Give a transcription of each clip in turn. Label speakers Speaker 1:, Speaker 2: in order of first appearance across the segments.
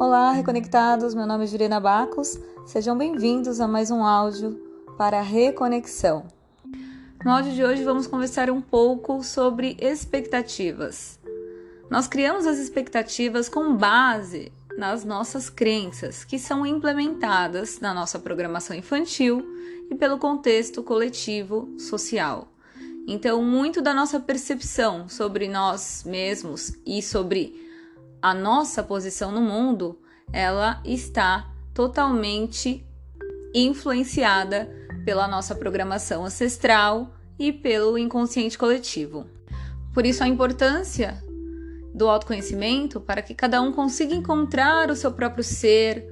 Speaker 1: Olá, reconectados! Meu nome é Juliana Bacos. Sejam bem-vindos a mais um áudio para a reconexão. No áudio de hoje vamos conversar um pouco sobre expectativas. Nós criamos as expectativas com base nas nossas crenças, que são implementadas na nossa programação infantil e pelo contexto coletivo social. Então, muito da nossa percepção sobre nós mesmos e sobre a nossa posição no mundo, ela está totalmente influenciada pela nossa programação ancestral e pelo inconsciente coletivo. Por isso, a importância do autoconhecimento para que cada um consiga encontrar o seu próprio ser,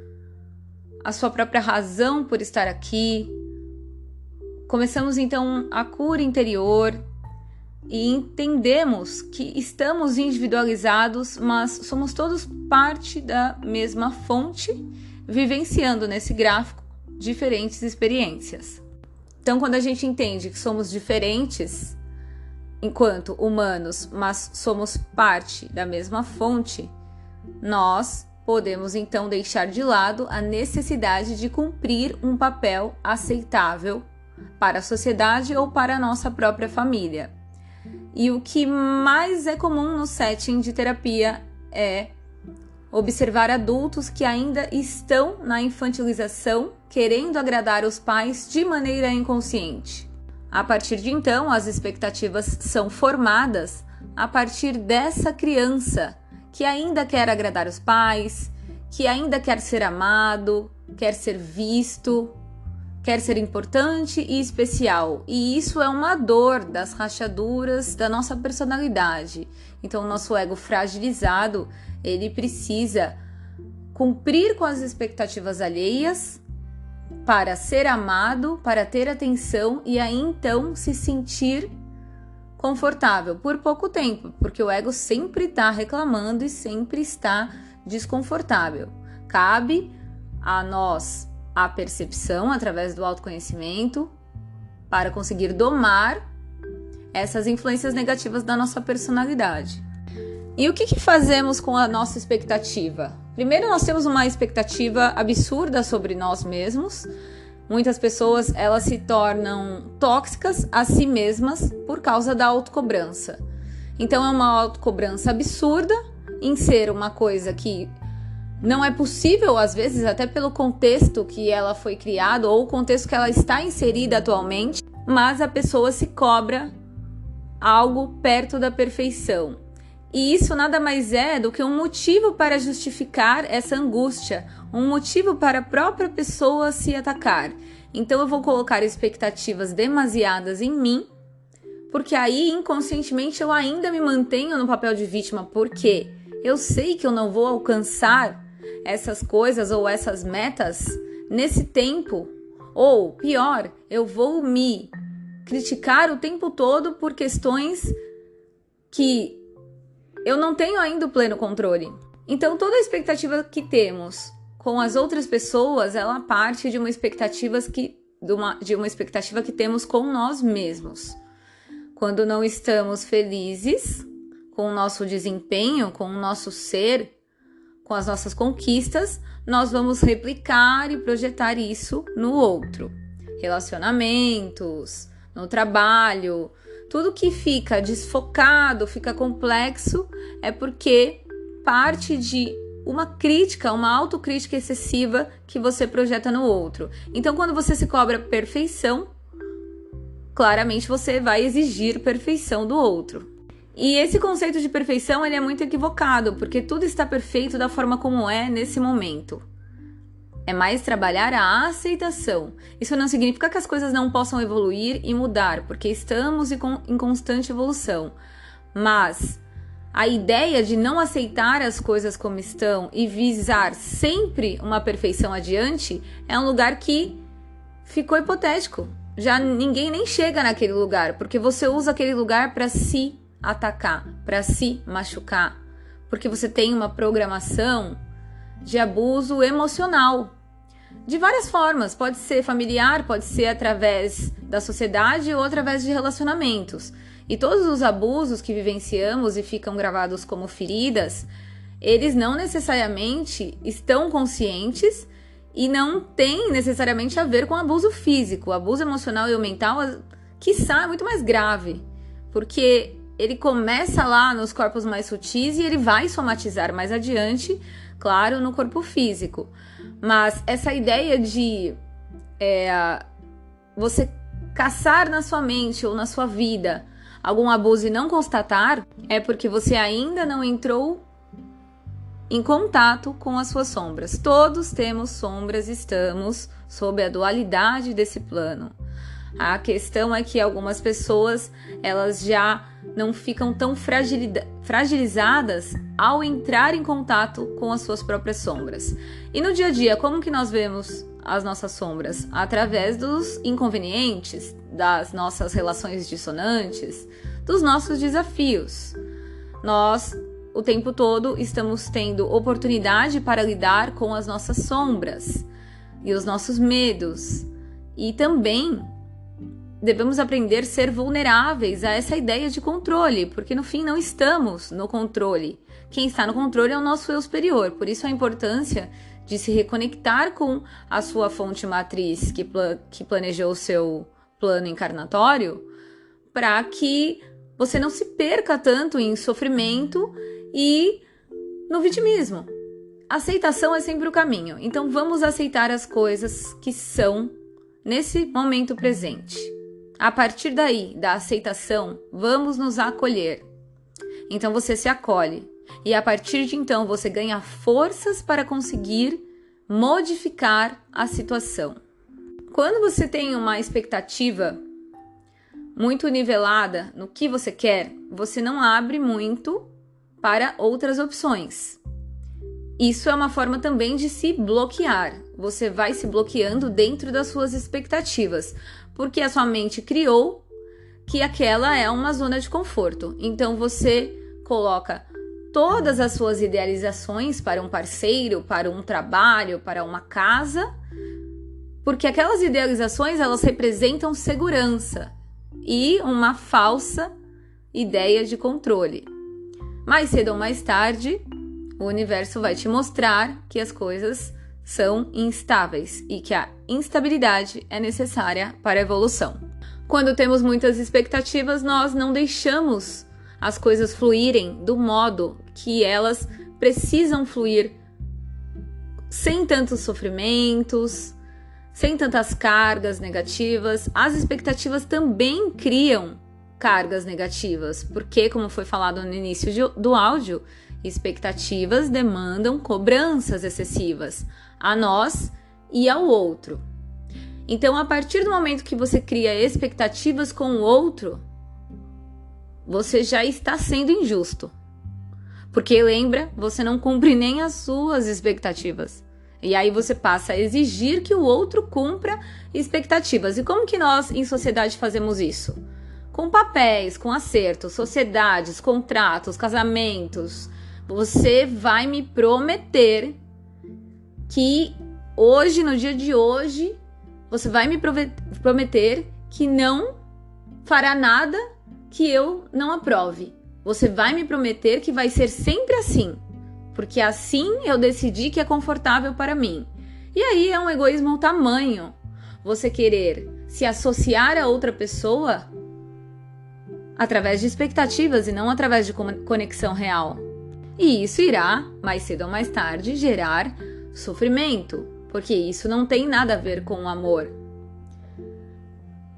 Speaker 1: a sua própria razão por estar aqui. Começamos então a cura interior e entendemos que estamos individualizados, mas somos todos parte da mesma fonte, vivenciando nesse gráfico diferentes experiências. Então, quando a gente entende que somos diferentes enquanto humanos, mas somos parte da mesma fonte, nós podemos então deixar de lado a necessidade de cumprir um papel aceitável para a sociedade ou para a nossa própria família. E o que mais é comum no setting de terapia é observar adultos que ainda estão na infantilização, querendo agradar os pais de maneira inconsciente. A partir de então, as expectativas são formadas a partir dessa criança que ainda quer agradar os pais, que ainda quer ser amado, quer ser visto, quer ser importante e especial. E isso é uma dor das rachaduras da nossa personalidade. Então, o nosso ego fragilizado, ele precisa cumprir com as expectativas alheias para ser amado, para ter atenção e aí então se sentir confortável por pouco tempo, porque o ego sempre está reclamando e sempre está desconfortável. Cabe a nós a percepção através do autoconhecimento para conseguir domar essas influências negativas da nossa personalidade. E o que fazemos com a nossa expectativa? Primeiro, nós temos uma expectativa absurda sobre nós mesmos. Muitas pessoas, elas se tornam tóxicas a si mesmas por causa da autocobrança. Então, é uma autocobrança absurda em ser uma coisa que não é possível, às vezes, até pelo contexto que ela foi criada ou o contexto que ela está inserida atualmente, mas a pessoa se cobra algo perto da perfeição. E isso nada mais é do que um motivo para justificar essa angústia, um motivo para a própria pessoa se atacar. Então eu vou colocar expectativas demasiadas em mim, porque aí inconscientemente eu ainda me mantenho no papel de vítima, porque eu sei que eu não vou alcançar essas coisas ou essas metas nesse tempo, ou pior, eu vou me criticar o tempo todo por questões que eu não tenho ainda o pleno controle. Então toda a expectativa que temos com as outras pessoas, ela parte de uma expectativa que temos com nós mesmos. Quando não estamos felizes com o nosso desempenho, com o nosso ser, com as nossas conquistas, nós vamos replicar e projetar isso no outro. Relacionamentos, no trabalho, tudo que fica desfocado, fica complexo, é porque parte de uma crítica, uma autocrítica excessiva que você projeta no outro. Então, quando você se cobra perfeição, claramente você vai exigir perfeição do outro. E esse conceito de perfeição ele é muito equivocado, porque tudo está perfeito da forma como é nesse momento. É mais trabalhar a aceitação. Isso não significa que as coisas não possam evoluir e mudar, porque estamos em constante evolução. Mas a ideia de não aceitar as coisas como estão e visar sempre uma perfeição adiante é um lugar que ficou hipotético. Já ninguém nem chega naquele lugar, porque você usa aquele lugar para se atacar, para se machucar, porque você tem uma programação de abuso emocional. De várias formas, pode ser familiar, pode ser através da sociedade ou através de relacionamentos. E todos os abusos que vivenciamos e ficam gravados como feridas, eles não necessariamente estão conscientes e não tem necessariamente a ver com abuso físico. O abuso emocional e o mental, quiçá, é muito mais grave, porque ele começa lá nos corpos mais sutis e ele vai somatizar mais adiante, claro, no corpo físico. Mas essa ideia de você caçar na sua mente ou na sua vida algum abuso e não constatar, é porque você ainda não entrou em contato com as suas sombras. Todos temos sombras, estamos sob a dualidade desse plano. A questão é que algumas pessoas, elas já não ficam tão fragilizadas ao entrar em contato com as suas próprias sombras. E no dia a dia, como que nós vemos as nossas sombras? Através dos inconvenientes, das nossas relações dissonantes, dos nossos desafios. Nós, o tempo todo, estamos tendo oportunidade para lidar com as nossas sombras e os nossos medos. E também devemos aprender a ser vulneráveis a essa ideia de controle, porque no fim não estamos no controle. Quem está no controle é o nosso eu superior. Por isso a importância de se reconectar com a sua fonte matriz que planejou o seu plano encarnatório, para que você não se perca tanto em sofrimento e no vitimismo. Aceitação é sempre o caminho. Então vamos aceitar as coisas que são nesse momento presente. A partir daí, da aceitação, vamos nos acolher. Então você se acolhe. E a partir de então você ganha forças para conseguir modificar a situação. Quando você tem uma expectativa muito nivelada no que você quer, você não abre muito para outras opções. Isso é uma forma também de se bloquear. Você vai se bloqueando dentro das suas expectativas, porque a sua mente criou que aquela é uma zona de conforto. Então você coloca todas as suas idealizações para um parceiro, para um trabalho, para uma casa, porque aquelas idealizações, elas representam segurança e uma falsa ideia de controle. Mais cedo ou mais tarde, o universo vai te mostrar que as coisas são instáveis e que a instabilidade é necessária para a evolução. Quando temos muitas expectativas, nós não deixamos as coisas fluírem do modo que elas precisam fluir, sem tantos sofrimentos, sem tantas cargas negativas. As expectativas também criam cargas negativas, porque, como foi falado no início do áudio, expectativas demandam cobranças excessivas a nós e ao outro. Então, a partir do momento que você cria expectativas com o outro, você já está sendo injusto. Porque, lembra, você não cumpre nem as suas expectativas. E aí você passa a exigir que o outro cumpra expectativas. E como que nós, em sociedade, fazemos isso? Com papéis, com acertos, sociedades, contratos, casamentos. Você vai me prometer que hoje, no dia de hoje, você vai me prometer que não fará nada que eu não aprove. Você vai me prometer que vai ser sempre assim, porque assim eu decidi que é confortável para mim. E aí é um egoísmo ao tamanho você querer se associar a outra pessoa através de expectativas e não através de conexão real. E isso irá, mais cedo ou mais tarde, gerar sofrimento, porque isso não tem nada a ver com o amor.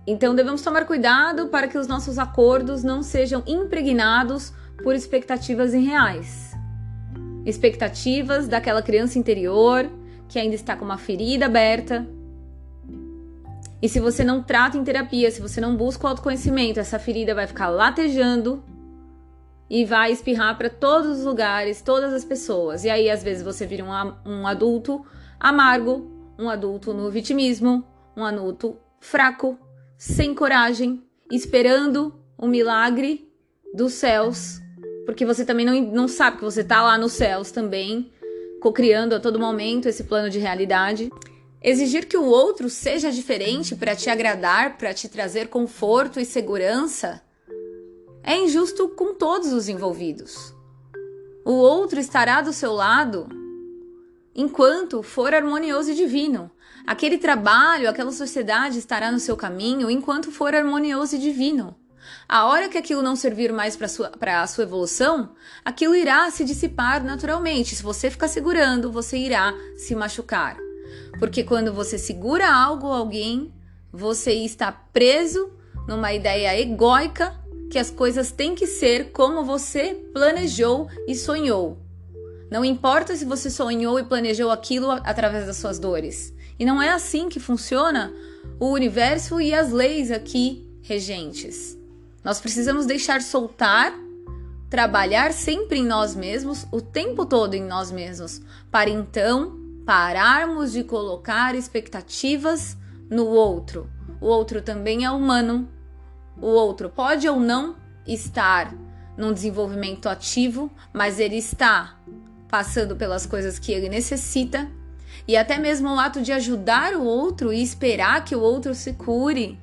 Speaker 1: Então devemos tomar cuidado para que os nossos acordos não sejam impregnados por expectativas irreais. Expectativas daquela criança interior que ainda está com uma ferida aberta. E se você não trata em terapia, se você não busca o autoconhecimento, essa ferida vai ficar latejando e vai espirrar para todos os lugares, todas as pessoas. E aí, às vezes, você vira um adulto amargo, um adulto no vitimismo, um adulto fraco, sem coragem, esperando o milagre dos céus, porque você também não sabe que você está lá nos céus também, cocriando a todo momento esse plano de realidade. Exigir que o outro seja diferente para te agradar, para te trazer conforto e segurança, é injusto com todos os envolvidos. O outro estará do seu lado enquanto for harmonioso e divino. Aquele trabalho, aquela sociedade estará no seu caminho enquanto for harmonioso e divino. A hora que aquilo não servir mais para a sua evolução, aquilo irá se dissipar naturalmente. Se você ficar segurando, você irá se machucar. Porque quando você segura algo ou alguém, você está preso numa ideia egóica que as coisas têm que ser como você planejou e sonhou. Não importa se você sonhou e planejou aquilo através das suas dores. E não é assim que funciona o universo e as leis aqui regentes. Nós precisamos deixar soltar, trabalhar sempre em nós mesmos, o tempo todo em nós mesmos, para então pararmos de colocar expectativas no outro. O outro também é humano. O outro pode ou não estar num desenvolvimento ativo, mas ele está passando pelas coisas que ele necessita, e até mesmo o ato de ajudar o outro e esperar que o outro se cure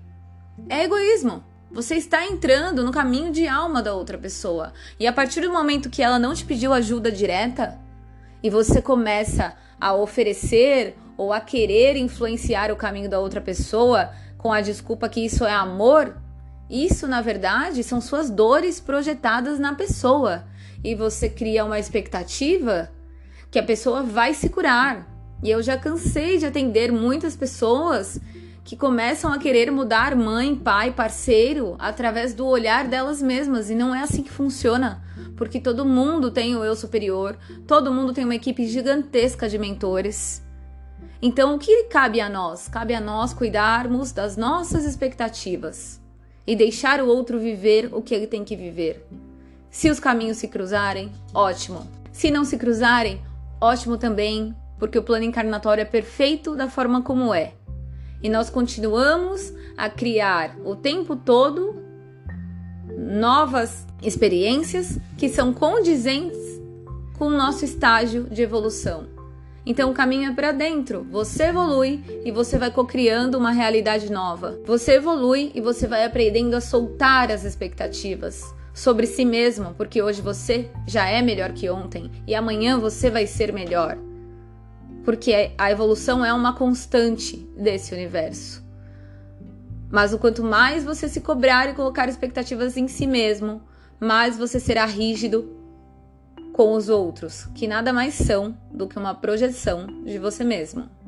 Speaker 1: é egoísmo. Você está entrando no caminho de alma da outra pessoa, e a partir do momento que ela não te pediu ajuda direta e você começa a oferecer ou a querer influenciar o caminho da outra pessoa com a desculpa que isso é amor, isso na verdade são suas dores projetadas na pessoa. E você cria uma expectativa que a pessoa vai se curar. E eu já cansei de atender muitas pessoas que começam a querer mudar mãe, pai, parceiro através do olhar delas mesmas. E não é assim que funciona. Porque todo mundo tem o eu superior, todo mundo tem uma equipe gigantesca de mentores. Então o que cabe a nós? Cabe a nós cuidarmos das nossas expectativas e deixar o outro viver o que ele tem que viver. Se os caminhos se cruzarem, ótimo. Se não se cruzarem, ótimo também, porque o plano encarnatório é perfeito da forma como é. E nós continuamos a criar o tempo todo novas experiências que são condizentes com o nosso estágio de evolução. Então o caminho é para dentro. Você evolui e você vai cocriando uma realidade nova. Você evolui e você vai aprendendo a soltar as expectativas sobre si mesmo, porque hoje você já é melhor que ontem e amanhã você vai ser melhor. Porque a evolução é uma constante desse universo. Mas o quanto mais você se cobrar e colocar expectativas em si mesmo, mais você será rígido com os outros, que nada mais são do que uma projeção de você mesmo.